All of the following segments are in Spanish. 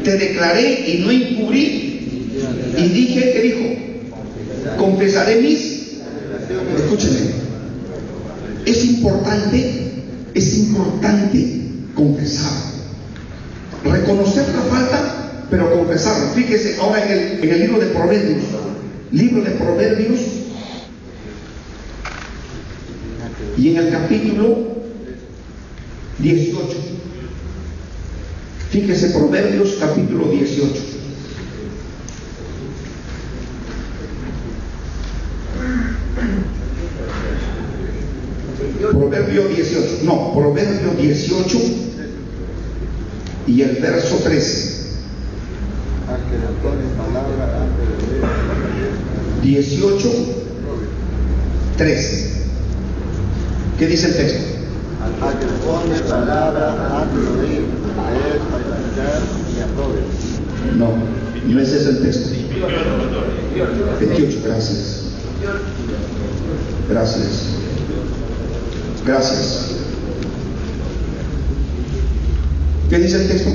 Te declaré y no encubrí. Y dije, ¿qué dijo? Confesaré mis. Escúchenme. Es importante confesar. Reconocer la falta, pero confesarlo. Fíjese ahora en el libro de Proverbios. Libro de Proverbios. Y en el capítulo 18. Fíjese, Proverbios capítulo 18. Proverbio 18. No, Proverbio 18 y el verso 13. 18, 13. ¿Qué dice el texto? Al que pone palabra antes de oír, leer, practicar y aprobe. No ese es el texto. 28, gracias. Gracias. ¿Qué dice el texto?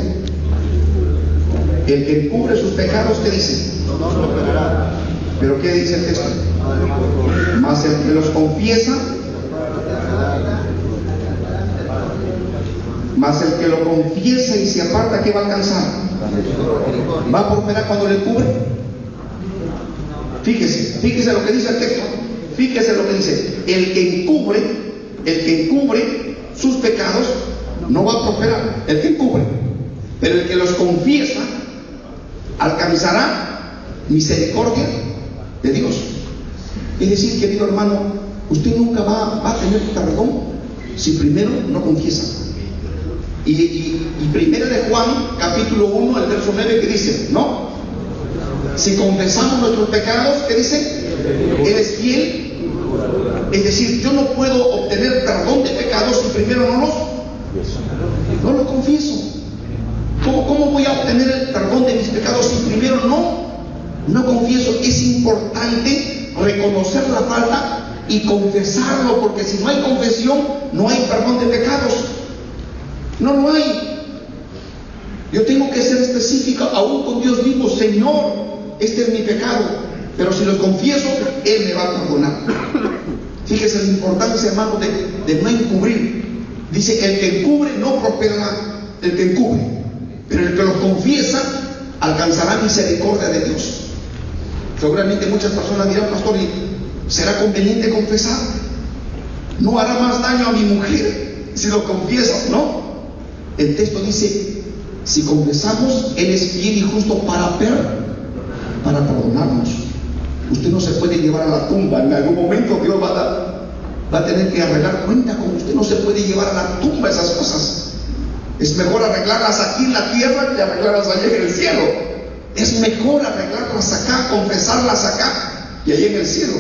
El que encubre sus pecados, ¿qué dice? No prosperará. ¿Pero qué dice el texto? Mas el que los confiesa, mas el que lo confiesa y se aparta, ¿qué va a alcanzar? ¿Va a prosperar cuando le cubre? Fíjese lo que dice el texto. Fíjese lo que dice. El que encubre sus pecados no va a prosperar. El que encubre. Pero el que los confiesa alcanzará misericordia de Dios. Es decir, querido hermano, usted nunca va a tener perdón si primero no confiesa. Y primera de Juan, capítulo 1, el verso 9, que dice, ¿no? Si confesamos nuestros pecados, ¿qué dice? Él es fiel. Es decir, yo no puedo obtener perdón de pecados si primero no lo confieso. ¿Cómo voy a obtener el perdón de mis pecados si primero no confieso? Es importante reconocer la falta y confesarlo, porque si no hay confesión, no hay perdón de pecados. No lo hay. Yo tengo que ser específico aún con Dios vivo. Señor, este es mi pecado, pero si lo confieso, Él me va a perdonar. Fíjese la importancia, hermano, de no encubrir. Dice, el que encubre no prosperará. El que encubre, pero el que lo confiesa alcanzará misericordia de Dios. Seguramente muchas personas dirán, pastor, ¿será conveniente confesar? ¿No hará más daño a mi mujer si lo confieso? No. El texto dice, si confesamos, Él es fiel y justo para perdonarnos. Usted no se puede llevar a la tumba. En algún momento Dios va a tener que arreglar cuenta con usted. No se puede llevar a la tumba esas cosas. Es mejor arreglarlas aquí en la tierra que arreglarlas allá en el cielo. Es mejor arreglarlas acá, confesarlas acá y allá en el cielo.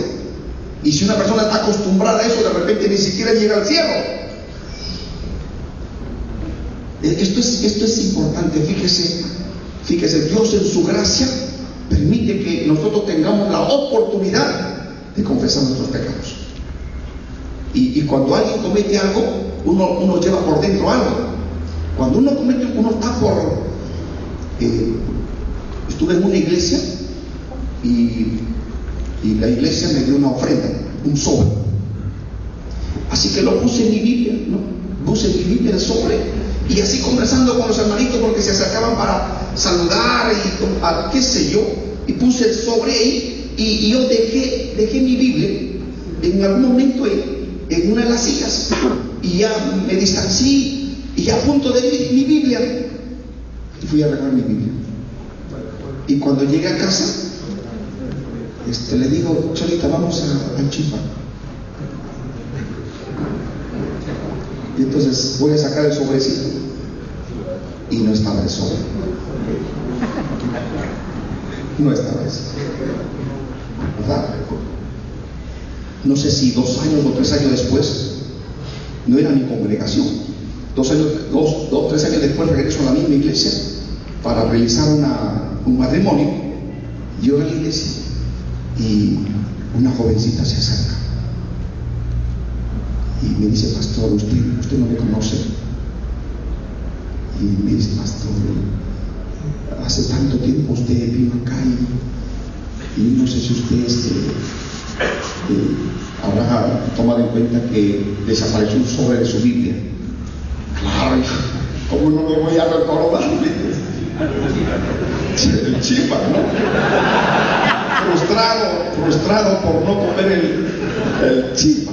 Y si una persona está acostumbrada a eso, de repente ni siquiera llega al cielo. Esto es importante. Fíjese, Dios en su gracia permite que nosotros tengamos la oportunidad de confesar nuestros pecados. Y cuando alguien comete algo, uno lleva por dentro algo. Cuando uno está por... estuve en una iglesia y la iglesia me dio una ofrenda, un sobre. Así que lo puse en mi Biblia, ¿no? Puse en mi Biblia el sobre, y así conversando con los hermanitos porque se acercaban para saludar y qué sé yo, y puse el sobre ahí, y yo dejé mi Biblia en algún momento en una de las sillas, y ya me distancié, y ya a punto de ir mi Biblia, y fui a arreglar mi Biblia. Y cuando llegué a casa, le digo, Cholita, vamos a Chipa. Y entonces voy a sacar el sobrecito y no estaba el sobre. No estaba eso, ¿verdad? No sé si 2 años o 3 años después, no era mi congregación. 3 años después regreso a la misma iglesia para realizar un matrimonio. Yo a la iglesia y una jovencita se acerca y me dice, pastor, usted no me conoce. Y me dice, pastor, hace tanto tiempo usted vino acá y no sé si usted habrá tomado en cuenta que desapareció un sobre de su Biblia. Claro, ¿cómo no me voy a recordar? El chifa, ¿no? Frustrado por no comer el chifa.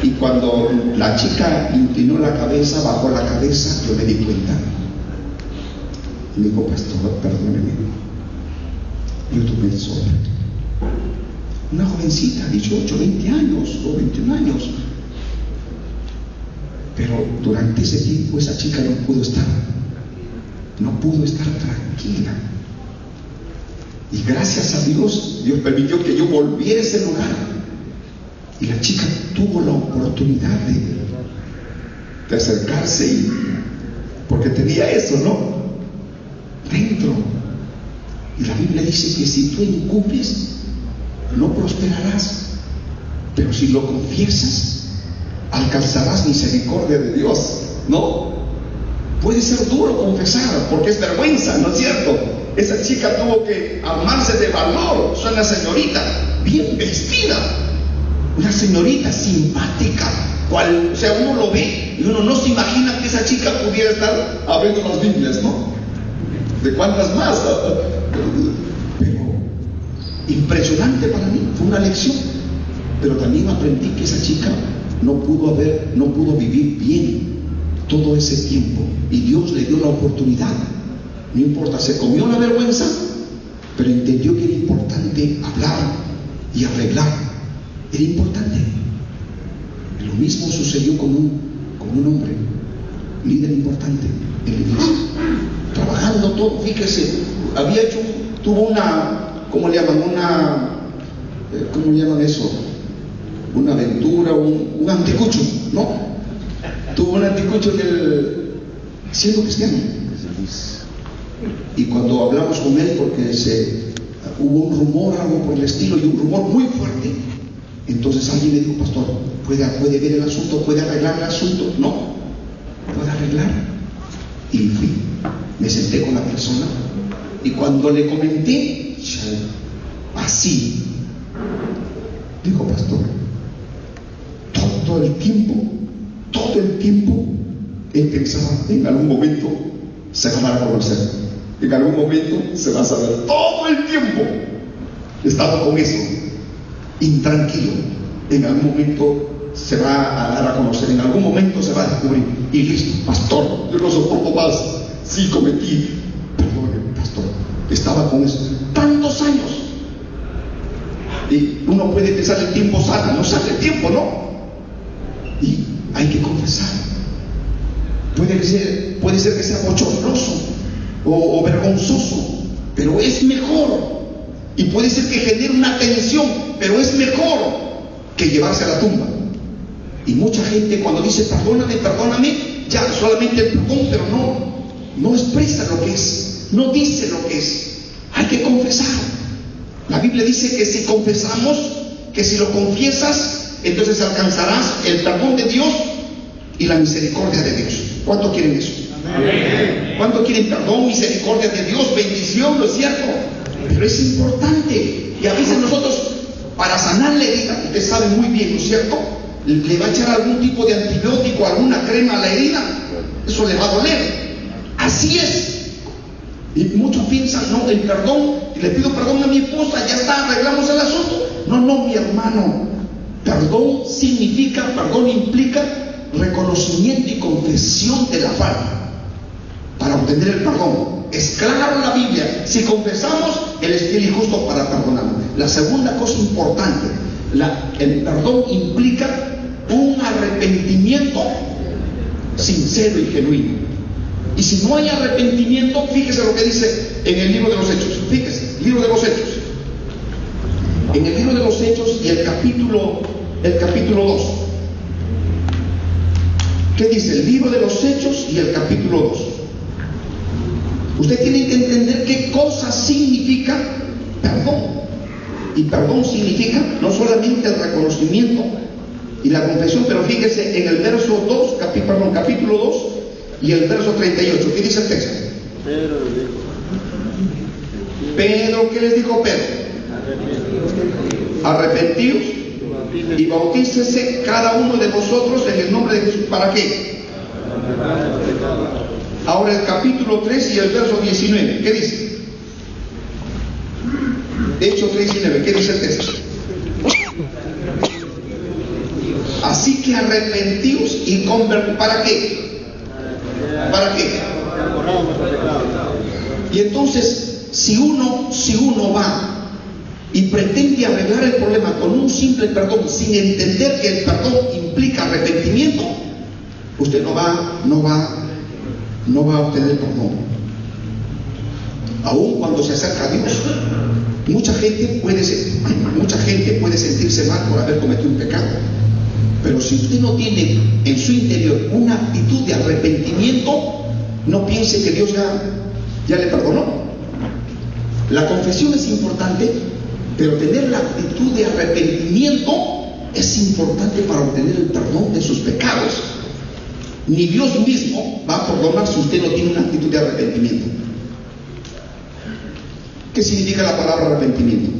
Y cuando la chica inclinó la cabeza, bajó la cabeza, yo me di cuenta. Y me dijo, pastor, perdóneme, yo tomé el sobre. Una jovencita, 18, 20 años o 21 años. Pero durante ese tiempo esa chica no pudo estar tranquila. Y gracias a Dios, Dios permitió que yo volviera a ese lugar. Y la chica tuvo la oportunidad de acercarse, porque tenía eso, ¿no? Dentro. Y la Biblia dice que si tú encubres, no prosperarás. Pero si lo confiesas, alcanzarás misericordia de Dios, ¿no? Puede ser duro confesar, porque es vergüenza, ¿no es cierto? Esa chica tuvo que armarse de valor. Es una señorita bien vestida, una señorita simpática, o sea, uno lo ve y uno no se imagina que esa chica pudiera estar abriendo las Biblias, ¿no? ¿De cuántas más? Pero impresionante para mí, fue una lección. Pero también aprendí que esa chica no pudo vivir bien todo ese tiempo, y Dios le dio la oportunidad. No importa, se comió la vergüenza, pero entendió que era importante hablar y arreglar. Era importante. Lo mismo sucedió con un hombre, líder importante en la iglesia, trabajando todo. Fíjese, tuvo una, ¿cómo le llaman eso? Una aventura, un anticucho, ¿no? Tuvo un anticucho siendo cristiano. Y cuando hablamos con él, porque hubo un rumor, algo por el estilo, y un rumor muy fuerte, entonces alguien le dijo, pastor, ¿puede ver el asunto? ¿Puede arreglar el asunto? No, puede arreglar. Y fui, me senté con la persona, y cuando le comenté, así, dijo, pastor, todo el tiempo, él pensaba, en algún momento se va a dar a conocer, en algún momento se va a saber. Todo el tiempo estaba con eso, intranquilo. En algún momento se va a dar a conocer, en algún momento se va a descubrir. Y listo, pastor, yo no soporto más. Sí, cometí, perdón, pastor, estaba con eso tantos años. Y uno puede pensar, el tiempo sana, no sale el tiempo, ¿no? Y hay que confesar. Puede ser que sea bochornoso o vergonzoso, pero es mejor. Y puede ser que genere una tensión, pero es mejor que llevarse a la tumba. Y mucha gente cuando dice perdóname, ya solamente el perdón, pero no expresa lo que es, no dice lo que es. Hay que confesar. La Biblia dice que si confesamos, que si lo confiesas, entonces alcanzarás el perdón de Dios y la misericordia de Dios. ¿Cuánto quieren eso? Amén. ¿Cuánto quieren perdón, misericordia de Dios, bendición? ¿No es cierto? Pero es importante. Y a veces nosotros, para sanar la herida, usted sabe muy bien, ¿no es cierto?, le va a echar algún tipo de antibiótico, alguna crema a la herida. Eso le va a doler. Así es. Y muchos piensan, no, el perdón, y le pido perdón a mi esposa, ya está, arreglamos el asunto. No, mi hermano. Perdón implica reconocimiento y confesión de la falta para obtener el perdón. Es claro la Biblia, si confesamos, Él es fiel y justo para perdonarnos. La segunda cosa importante, el perdón implica un arrepentimiento sincero y genuino. Y si no hay arrepentimiento, fíjese lo que dice en el libro de los Hechos. Fíjese, libro de los Hechos. En el libro de los Hechos y el capítulo 2. ¿Qué dice? El libro de los Hechos y el capítulo 2. Usted tiene que entender qué cosa significa perdón. Y perdón significa no solamente el reconocimiento y la confesión, pero fíjese en el verso 2, capítulo 2 y el verso 38. ¿Qué dice el texto? Pedro, ¿qué les dijo Pedro? Arrepentíos y bautícese cada uno de vosotros en el nombre de Jesús. ¿Para qué? Ahora el capítulo 3 y el verso 19, ¿qué dice? Hechos 3:19, ¿qué dice el texto? Así que arrepentíos y convertíos. ¿Para qué? ¿Para qué? Y entonces, si uno va y pretende arreglar el problema con un simple perdón, sin entender que el perdón implica arrepentimiento, usted no va a obtener el perdón. Aún cuando se acerca a Dios, mucha gente puede sentirse mal por haber cometido un pecado, pero si usted no tiene en su interior una actitud de arrepentimiento, no piense que Dios ya le perdonó. La confesión es importante, pero tener la actitud de arrepentimiento es importante para obtener el perdón de sus pecados. Ni Dios mismo va a perdonar si usted no tiene una actitud de arrepentimiento. ¿Qué significa la palabra arrepentimiento?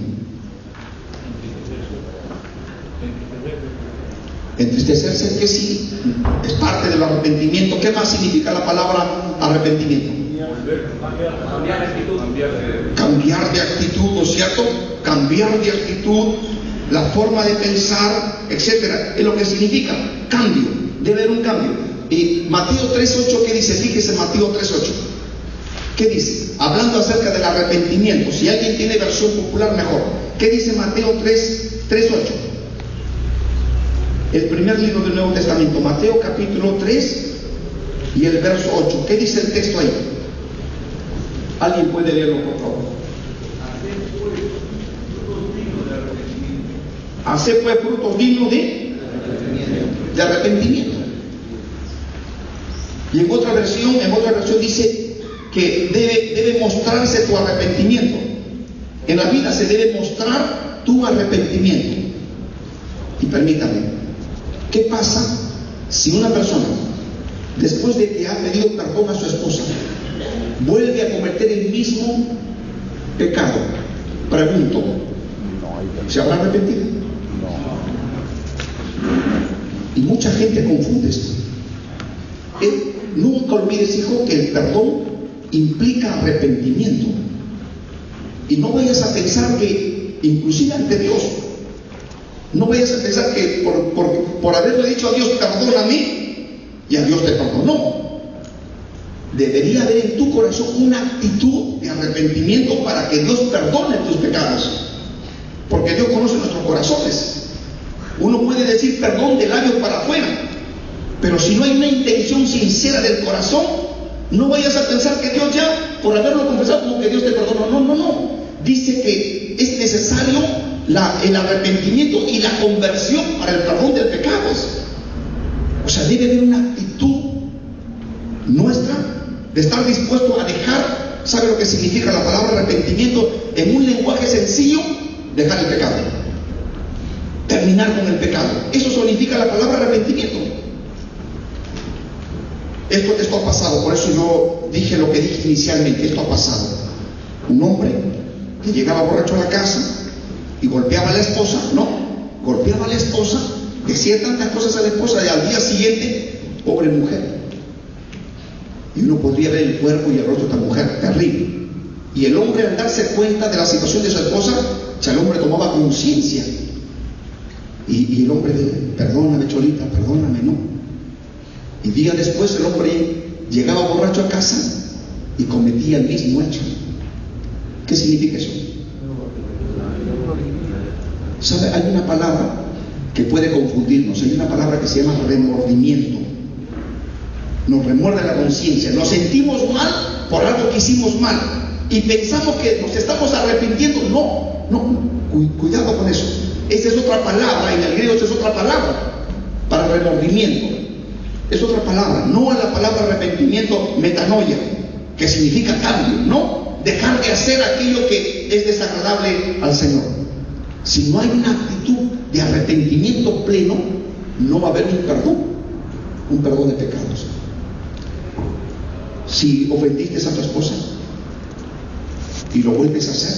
Entristecerse, que sí, es parte del arrepentimiento. ¿Qué más significa la palabra arrepentimiento? Cambiar de actitud, ¿no es cierto? Cambiar de actitud, la forma de pensar, etcétera. Es lo que significa cambio. Debe haber un cambio. Y Mateo 3:8, ¿qué dice? Fíjese, Mateo 3:8. ¿Qué dice? Hablando acerca del arrepentimiento. Si alguien tiene versión popular, mejor. ¿Qué dice Mateo 3:8? El primer libro del Nuevo Testamento, Mateo capítulo 3 y el verso 8. ¿Qué dice el texto ahí? ¿Alguien puede leerlo, por favor? Haced pues frutos dignos de arrepentimiento. Y en otra versión dice que debe mostrarse tu arrepentimiento. En la vida se debe mostrar tu arrepentimiento. Y permítame, ¿qué pasa si una persona, después de que ha pedido perdón a su esposa, vuelve a cometer el mismo pecado? Pregunto, ¿se habrá arrepentido? Y mucha gente confunde esto. Nunca olvides, hijo, que el perdón implica arrepentimiento. Y no vayas a pensar que, inclusive ante Dios, no vayas a pensar que por haberle dicho a Dios, perdóname, y a Dios te perdonó. Debería haber en tu corazón una actitud de arrepentimiento para que Dios perdone tus pecados. Porque Dios conoce nuestros corazones. Uno puede decir perdón de labios para afuera, pero si no hay una intención sincera del corazón, no vayas a pensar que Dios ya, por haberlo confesado, como que Dios te perdonó. No. Dice que es necesario el arrepentimiento y la conversión para el perdón de pecados. O sea, debe haber una actitud nuestra de estar dispuesto a dejar, ¿sabe lo que significa la palabra arrepentimiento? En un lenguaje sencillo, dejar el pecado, terminar con el pecado. Eso significa la palabra arrepentimiento. Esto ha pasado, por eso yo dije lo que dije inicialmente. Esto ha pasado. Un hombre que llegaba borracho a la casa y golpeaba a la esposa, golpeaba a la esposa, decía tantas cosas a la esposa, y al día siguiente, pobre mujer. Y uno podría ver el cuerpo y el rostro de esta mujer, terrible. Y el hombre, al darse cuenta de la situación de su esposa, ya el hombre tomaba conciencia. Y el hombre dijo, perdóname, Cholita, perdóname, ¿no? Y días después el hombre llegaba borracho a casa y cometía el mismo hecho. ¿Qué significa eso? ¿Sabe? Hay una palabra que puede confundirnos. Hay una palabra que se llama remordimiento. Nos remuerde la conciencia. Nos sentimos mal por algo que hicimos mal y pensamos que nos estamos arrepintiendo. Cuidado con eso. Esa es otra palabra. En el griego esa es otra palabra para remordimiento. Es otra palabra, no a la palabra arrepentimiento, metanoia, que significa cambio, no dejar de hacer aquello que es desagradable al Señor. Si no hay una actitud de arrepentimiento pleno, no va a haber un perdón de pecados. Si ofendiste a tu esposa y lo vuelves a hacer,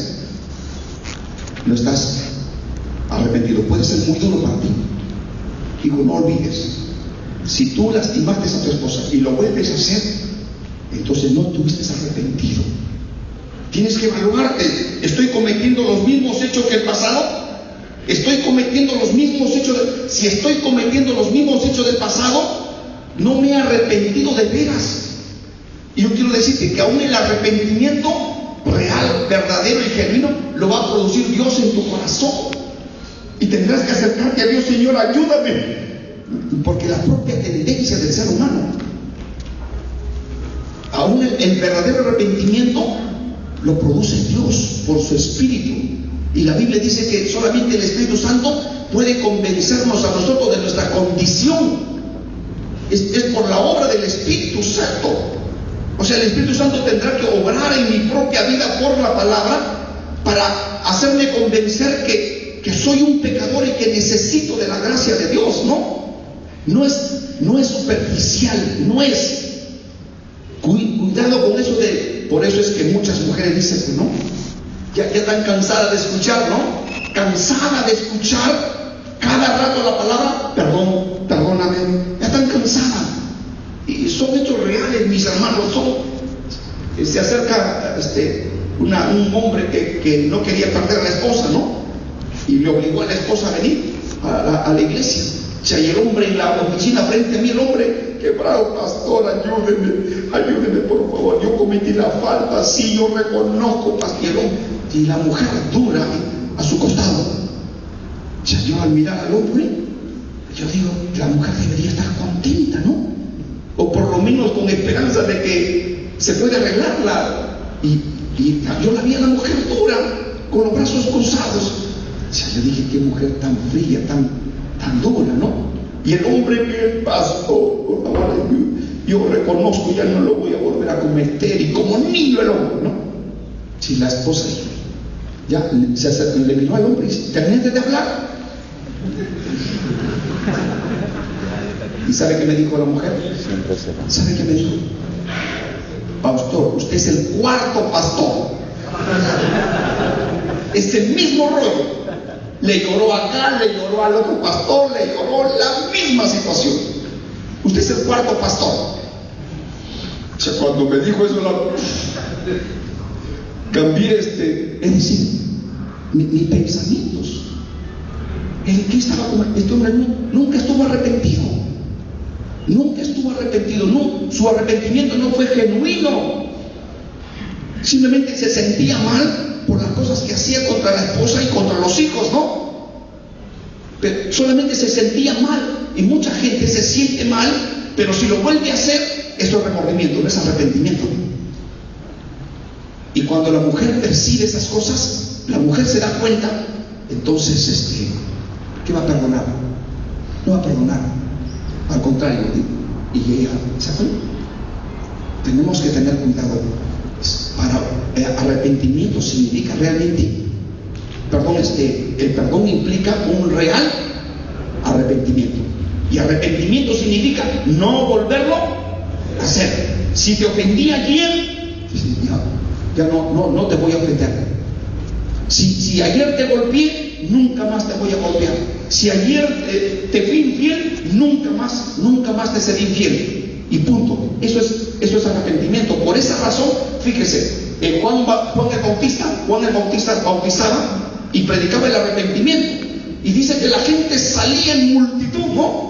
no estás arrepentido. Puede ser muy duro para ti. Hijo, no olvides, si tú lastimaste a tu esposa y lo vuelves a hacer, entonces no estuviste arrepentido. Tienes que evaluarte. ¿Estoy cometiendo los mismos hechos que el pasado? ¿Estoy cometiendo los mismos hechos? Si estoy cometiendo los mismos hechos del pasado, no me he arrepentido de veras. Y yo quiero decirte que aún el arrepentimiento real, verdadero y genuino lo va a producir Dios en tu corazón. Y tendrás que acercarte a Dios: Señor, ayúdame. Porque la propia tendencia del ser humano, aún el verdadero arrepentimiento lo produce Dios por su Espíritu. Y la Biblia dice que solamente el Espíritu Santo puede convencernos a nosotros de nuestra condición. Es por la obra del Espíritu Santo. O sea, el Espíritu Santo tendrá que obrar en mi propia vida por la palabra para hacerme convencer que soy un pecador y que necesito de la gracia de Dios, ¿no? No es superficial, no es. Cuidado con eso por eso es que muchas mujeres dicen, pues no, ya están cansadas de escuchar, ¿no? Cansada de escuchar cada rato la palabra, perdóname, ya están cansadas. Y son hechos reales, mis hermanos. Se acerca un hombre que no quería perder a la esposa, ¿no? Y le obligó a la esposa a venir a la iglesia. Y el hombre en la oficina frente a mí, el hombre: quebrado, pastor, ayúdeme por favor, yo cometí la falta, sí, yo reconozco, pastor. Y la mujer dura a su costado. Yo al mirar al hombre, yo digo, la mujer debería estar contenta, ¿no? O por lo menos con esperanza de que se puede arreglarla. Y yo la vi a la mujer dura, con los brazos cruzados. Yo dije: qué mujer tan fría, tan dura, ¿no? Y el hombre: bien, pastor, por favor, yo reconozco, ya no lo voy a volver a cometer. Y como niño el hombre, ¿no? Si la esposa ya se acercó, le miró al hombre y dice: ¿terminaste de hablar? ¿Y sabe qué me dijo la mujer? ¿Sabe qué me dijo? Pastor, usted es el cuarto pastor. Es el mismo rollo. Le lloró acá, le lloró al otro pastor, le lloró la misma situación. Usted es el cuarto pastor. O sea, cuando me dijo eso, cambié es decir, mis pensamientos. ¿En qué estaba? Este hombre nunca estuvo arrepentido. Nunca estuvo arrepentido. No, su arrepentimiento no fue genuino. Simplemente se sentía mal por las cosas que hacía contra la esposa y contra los hijos, ¿no? Pero solamente se sentía mal. Y mucha gente se siente mal, pero si lo vuelve a hacer, esto es remordimiento, no es arrepentimiento. Y cuando la mujer percibe esas cosas, la mujer se da cuenta, entonces, ¿qué va a perdonar? No va a perdonar. Al contrario, y ella, ¿saben? Tenemos que tener cuidado. Arrepentimiento significa realmente, el perdón implica un real arrepentimiento. Y arrepentimiento significa no volverlo a hacer. Si te ofendí ayer, ya no te voy a ofender. Si ayer te golpeé, nunca más te voy a golpear. Si ayer te fui infiel, nunca más te seré infiel. Y punto. Eso es arrepentimiento. Por esa razón, fíjese, Juan el Bautista bautizaba y predicaba el arrepentimiento. Y dice que la gente salía en multitud, ¿no?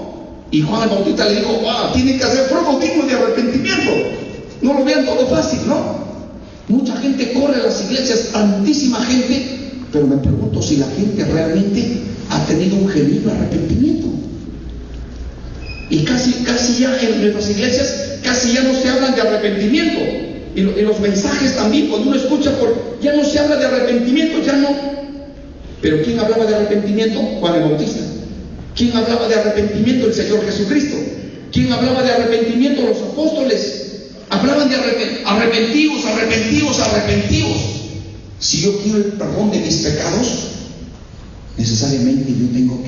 Y Juan el Bautista le dijo: tiene que hacer frutos dignos de arrepentimiento. No lo vean todo fácil, ¿no? Mucha gente corre a las iglesias, tantísima gente, pero me pregunto si la gente realmente ha tenido un genuino arrepentimiento. Y casi ya en nuestras iglesias casi ya no se hablan de arrepentimiento. Y los mensajes también, cuando uno escucha, ya no se habla de arrepentimiento, ya no. Pero ¿quién hablaba de arrepentimiento? Juan el Bautista. ¿Quién hablaba de arrepentimiento? El Señor Jesucristo. ¿Quién hablaba de arrepentimiento? Los apóstoles. Hablaban de arrepentidos. Si yo quiero el perdón de mis pecados, necesariamente yo tengo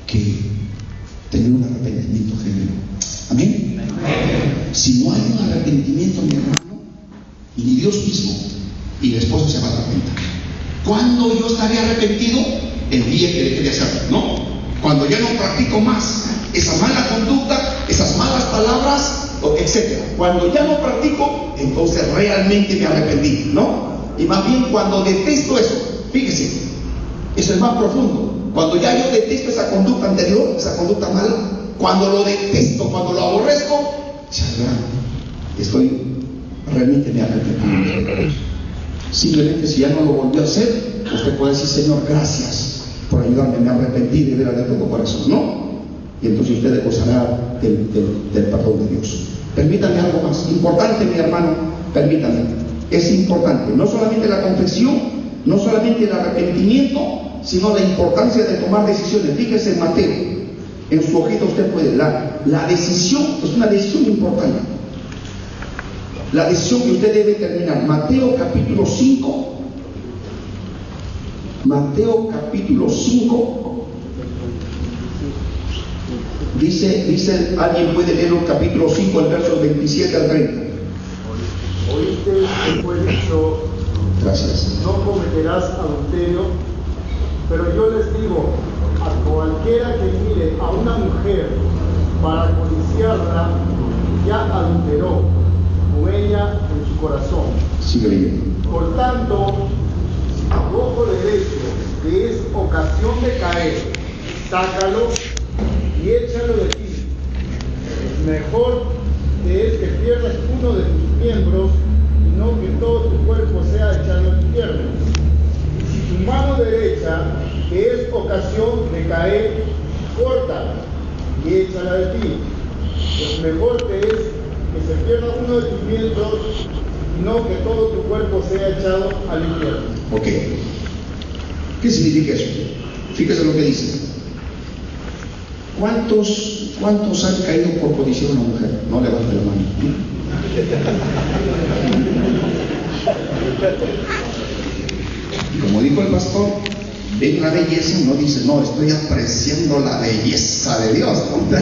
que tener un arrepentimiento genuino. Amén. Si no hay un arrepentimiento arrepentimiento, mi hermano, ni Dios mismo y la esposa se va a dar cuenta. ¿Cuándo yo estaré arrepentido? El día que deje de hacerlo, ¿no? Cuando ya no practico más esa mala conducta, esas malas palabras, etc. Cuando ya no practico, entonces realmente me arrepentí, ¿no? Y más bien cuando detesto eso, fíjese, eso es más profundo. Cuando ya yo detesto esa conducta anterior, esa conducta mala, cuando lo detesto, cuando lo aborrezco, realmente me arrepentí. Simplemente si ya no lo volvió a hacer, usted puede decir: Señor, gracias por ayudarme, me arrepentí de veras de todo corazón, ¿no? Y entonces usted gozará del perdón de Dios. Permítame algo más importante, mi hermano, permítame. Es importante, no solamente la confesión, no solamente el arrepentimiento, sino la importancia de tomar decisiones. Fíjese en Mateo, en su hojita usted puede, la decisión es una decisión importante. La decisión que usted debe terminar. Mateo capítulo 5. Mateo capítulo 5. Dice, alguien puede leer el capítulo 5, el verso 27 al 30. Oíste que fue dicho: Gracias. no cometerás adulterio, pero yo les digo, a cualquiera que mire a una mujer para codiciarla, ya adulteró con ella en su corazón. Sigue leyendo. Por tanto, si tu ojo derecho te es ocasión de caer, sácalo y échalo de ti. Mejor te es que pierdas uno de tus miembros y no que todo tu cuerpo sea echado al infierno. Y si tu mano derecha te es ocasión de caer, córtala y échala de ti. Pues mejor te es que se pierda uno de tus miembros y no que todo tu cuerpo sea echado al infierno. Ok. ¿Qué significa eso? Fíjese lo que dice. ¿Cuántos han caído por codiciar a una mujer? No levante la mano. Y como dijo el pastor, ven la belleza, no dice: no, estoy apreciando la belleza de Dios, ¿no?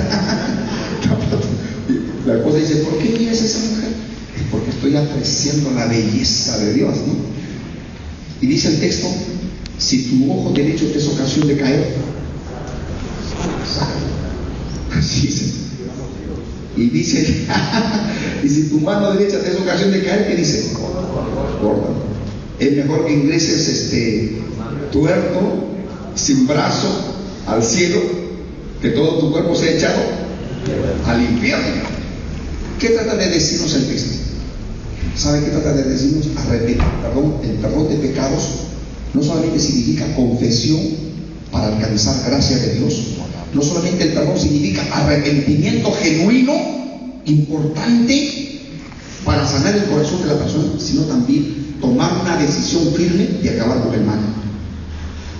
La cosa dice: ¿por qué miras a esa mujer? Porque estoy apreciando la belleza de Dios, ¿no? Y dice el texto: si tu ojo derecho te es ocasión de caer, así dice. Y dice: y si tu mano derecha te es ocasión de caer, ¿qué dice? Corta. Es mejor que ingreses tuerto, sin brazo, al cielo, que todo tu cuerpo sea echado al infierno. ¿Qué trata de decirnos el texto? ¿Sabe qué trata de decirnos? El perdón de pecados no solamente significa confesión para alcanzar gracia de Dios, no solamente el perdón significa arrepentimiento genuino, importante para sanar el corazón de la persona, sino también tomar una decisión firme de acabar con el mal.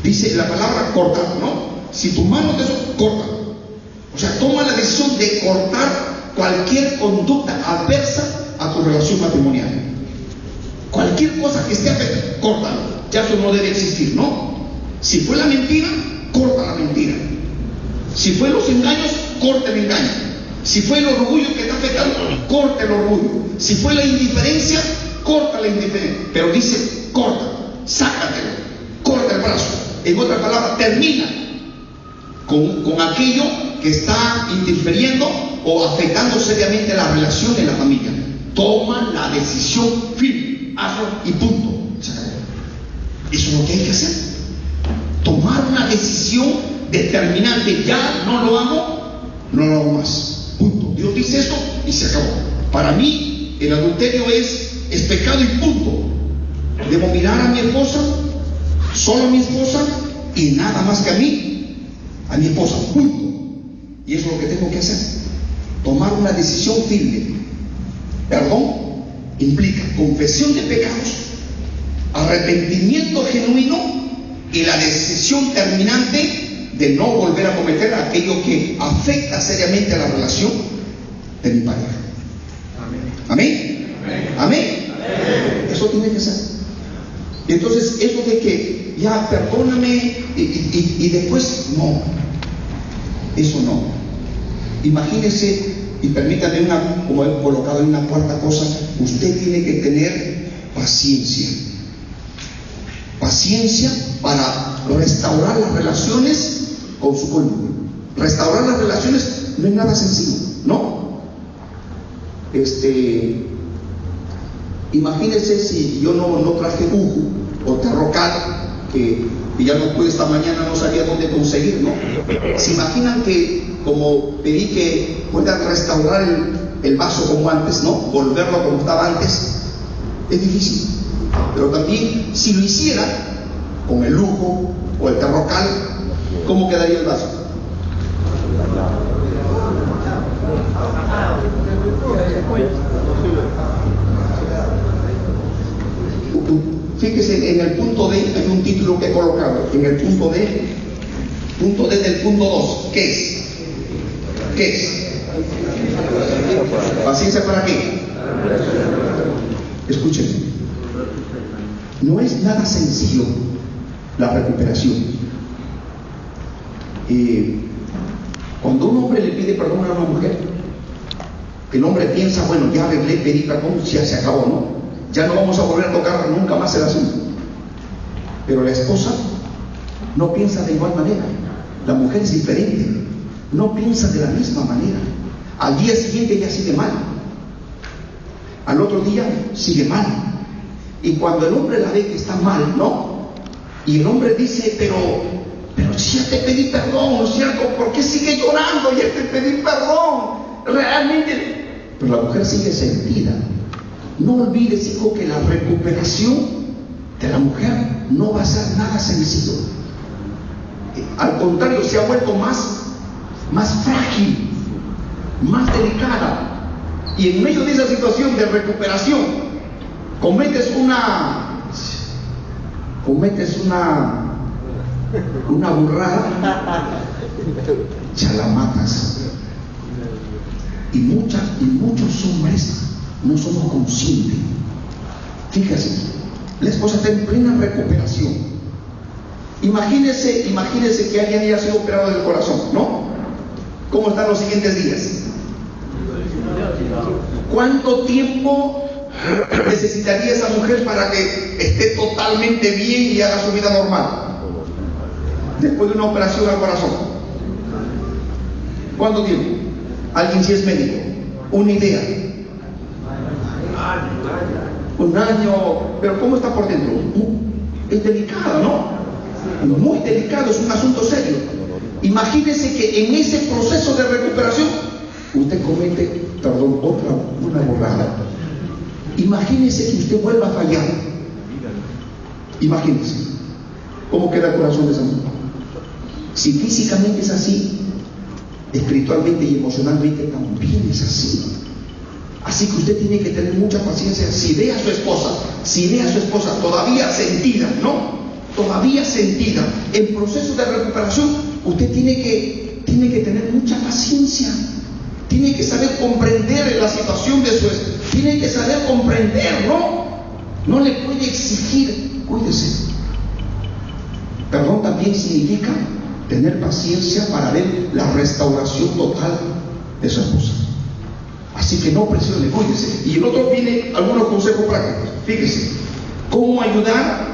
Dice la palabra cortar, ¿no? Si tu mano te corta, o sea, toma la decisión de cortar cualquier conducta adversa a tu relación matrimonial. Cualquier cosa que esté afectada, córtalo. Ya eso no debe existir, ¿no? Si fue la mentira, corta la mentira. Si fue los engaños, corta el engaño. Si fue el orgullo que está afectando, corta el orgullo. Si fue la indiferencia, corta la indiferencia. Pero dice: corta, sácatelo, corta el brazo. En otras palabras, termina con aquello que está interfiriendo o afectando seriamente la relación en la familia. Toma la decisión firme, hazlo y punto. Eso es lo que hay que hacer. Tomar una decisión determinante. Ya no lo hago más. Punto. Dios dice esto y se acabó. Para mí, el adulterio es pecado y punto. Debo mirar a mi esposa, solo a mi esposa y nada más que a mi esposa. Punto. Y eso es lo que tengo que hacer. Tomar una decisión firme. Perdón implica confesión de pecados, arrepentimiento genuino y la decisión terminante de no volver a cometer aquello que afecta seriamente a la relación de mi pareja. Amén. Amén. Amén. Eso tiene que ser. Y entonces eso de que ya perdóname y después no, eso no. Imagínese Y permítame como he colocado en una cuarta cosa, usted tiene que tener paciencia. Paciencia para restaurar las relaciones con su cónyuge. Restaurar las relaciones no es nada sencillo, ¿no? Imagínense si yo no traje Uju o Terrocal, que ya no pude esta mañana, no sabía dónde conseguir, ¿no? ¿Se imaginan que, como pedí que puedan restaurar el vaso como antes, ¿no? Volverlo como estaba antes? Es difícil. Pero también, si lo hiciera con el Uju o el Terrocal, ¿cómo quedaría el vaso? Fíjese, en el punto D hay un título que he colocado. En el punto D del punto 2, ¿qué es? ¿Qué es? ¿Paciencia para qué? Escúchenme. No es nada sencillo la recuperación. Cuando un hombre le pide perdón a una mujer, el hombre piensa, bueno, ya arreglé, pedí perdón, ya se acabó, ¿no? Ya no vamos a volver a tocar nunca más el asunto. Pero la esposa no piensa de igual manera. La mujer es diferente, no piensa de la misma manera. Al día siguiente ella sigue mal, al otro día sigue mal. Y cuando el hombre la ve que está mal, ¿no? Y el hombre dice, pero si ya te pedí perdón, ¿no es cierto? ¿Por qué sigue llorando? Ya te pedí perdón, realmente. Pero la mujer sigue sentida. No olvides, hijo, que la recuperación de la mujer no va a ser nada sencillo. Al contrario, se ha vuelto más frágil, más delicada. Y en medio de esa situación de recuperación, cometes una burrada, ya la matas. Y muchos hombres no somos conscientes. Fíjese, la esposa está en plena recuperación. Imagínese que alguien haya sido operado del corazón, ¿no? ¿Cómo están los siguientes días? ¿Cuánto tiempo necesitaría esa mujer para que esté totalmente bien y haga su vida normal? Después de una operación al corazón. ¿Cuánto tiempo? Alguien si es médico. Una idea. Un año. Pero ¿cómo está por dentro? Es delicado, ¿no? Muy delicado, es un asunto serio. Imagínese que en ese proceso de recuperación usted comete, una borrada. Imagínese que usted vuelva a fallar. Imagínese cómo queda el corazón de esa mujer. Si físicamente es así, espiritualmente y emocionalmente también es así. Así que usted tiene que tener mucha paciencia. Si ve a su esposa todavía sentida, ¿no? Todavía sentida, en proceso de recuperación, usted tiene que tener mucha paciencia. Tiene que saber comprender la situación de su esposa. Tiene que saber comprender, ¿no? No le puede exigir, cuídese. Perdón también significa tener paciencia para ver la restauración total de su esposa. Así que no presione, cuídese. Y el otro viene algunos consejos prácticos. Fíjese, ¿cómo ayudar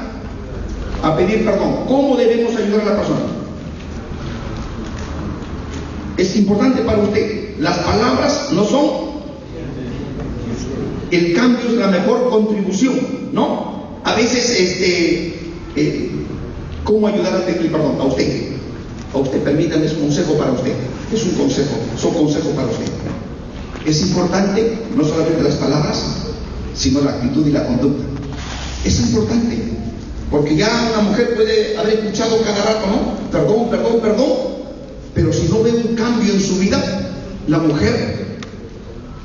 a pedir perdón? ¿Cómo debemos ayudar a la persona? Es importante para usted. Las palabras no son el cambio, es la mejor contribución, ¿no? A veces, ¿cómo ayudar a pedir perdón? A usted. Permítame, es un consejo para usted. Es un consejo, son consejos para usted. Es importante no solamente las palabras, sino la actitud y la conducta. Es importante, porque ya una mujer puede haber escuchado cada rato, ¿no? Perdón, pero si no ve un cambio en su vida, la mujer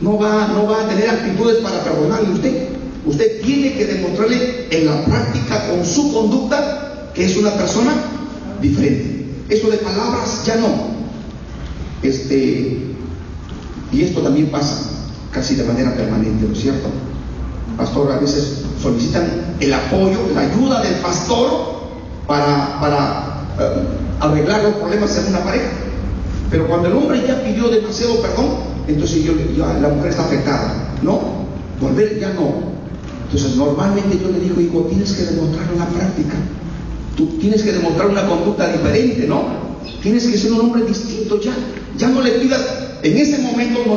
no va a tener actitudes para perdonarle a usted. Usted tiene que demostrarle en la práctica con su conducta que es una persona diferente. Eso de palabras ya no. Y esto también pasa casi de manera permanente, ¿no es cierto? Pastor, a veces solicitan el apoyo, la ayuda del pastor para arreglar los problemas en una pareja. Pero cuando el hombre ya pidió demasiado perdón, entonces la mujer está afectada. No, volver ya no. Entonces normalmente yo le digo, hijo, tienes que demostrar una práctica. Tú tienes que demostrar una conducta diferente, ¿no? Tienes que ser un hombre distinto ya. Ya no le pidas, en ese momento no